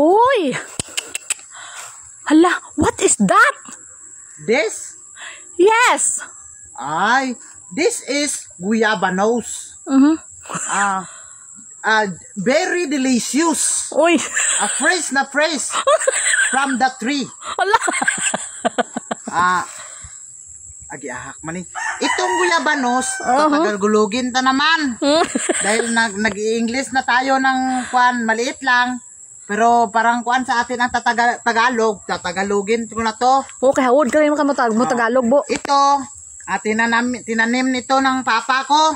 Uy! Hala, what is that? This? Yes! This is guyabanos. Very delicious. Uy! Fresh na fresh from the tree. Hala! Agiahak man eh. Itong guyabanos, tagalgulugin ta naman. Dahil nag-i-English na tayo ng kwan, maliit lang. Pero parang kwan sa atin ang Tagalog, tatagalugin ko na to. Okay, hawod ka rin mo Tagalog, bo. Ito, tinanim nito ng papa ko.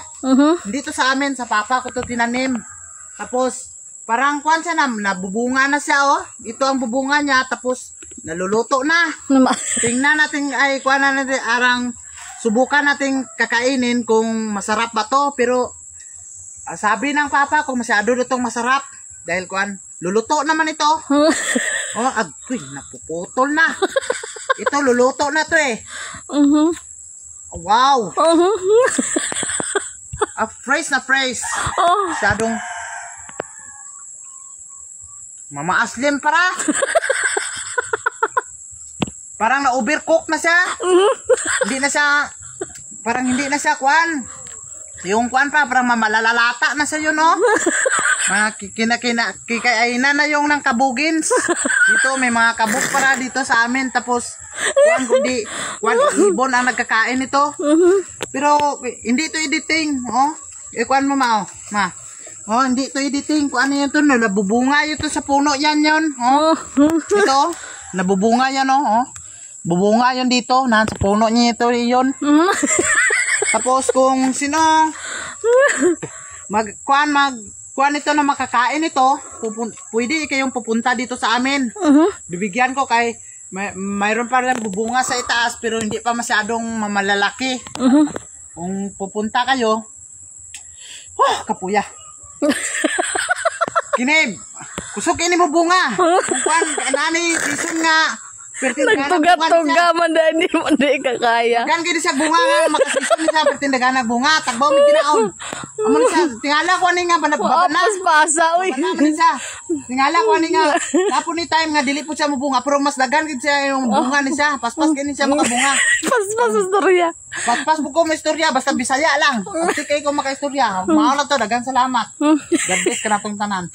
Dito sa amin, sa papa ko to tinanim. Tapos, parang kwan siya nabubunga na siya, oh. Ito ang bubunga niya, tapos naluluto na. Tingnan natin, kwan na natin, subukan natin kakainin kung masarap ba to. Pero, sabi ng papa ko, masyado itong masarap. Dahil kwan, luluto naman ito. Napuputol na. Ito, luluto na to eh. Wow! Fresh na fresh. Masyadong mamaaslim para. Parang na-overcook na siya. Hindi na siya, parang hindi na siya kwan. Yung kwan pa, parang mamalalata na siya yun, no? Kikainan na yung ng kabugins. Dito, may mga kabug para dito sa amin. Tapos, ibon ang nagkakain ito. Pero, hindi ito editing, oh. Kwan mo, ma. Hindi ito editing. Kung ano yun ito, nabubunga yun ito sa puno yan yun. Ito, nabubunga yan, oh. Bubunga yun dito, sa puno niya ito yun. Tapos kung sino magkuan ito na makakain ito, pwede kayong pupunta dito sa amin. Bibigyan ko kay mayroon pa rin bubunga sa itaas pero hindi pa masyadong malalaki. Kung pupunta kayo, kapuya. Kinib, kusok ini mo bunga. Kung kuan kanani season nga nagtuga-tuga man dani mo di ka kaya. Gan gid siya bunga nga makasison ni sa pertindagan bunga tagbaw mi ginaon. Amo ni sa tingala ko ani nga babanas pasa uy. Tingala ko ani nga tapon ni time nga dili po siya mo bunga pero mas dagan gid siya yung bunga ni siya. Paspas kini siya makabunga. Paspas istorya. Paspas buko mo istorya basta Bisaya lang. Kasi kay ko makaistorya. Mao na to dagan salamat. God bless ka na tong tanan.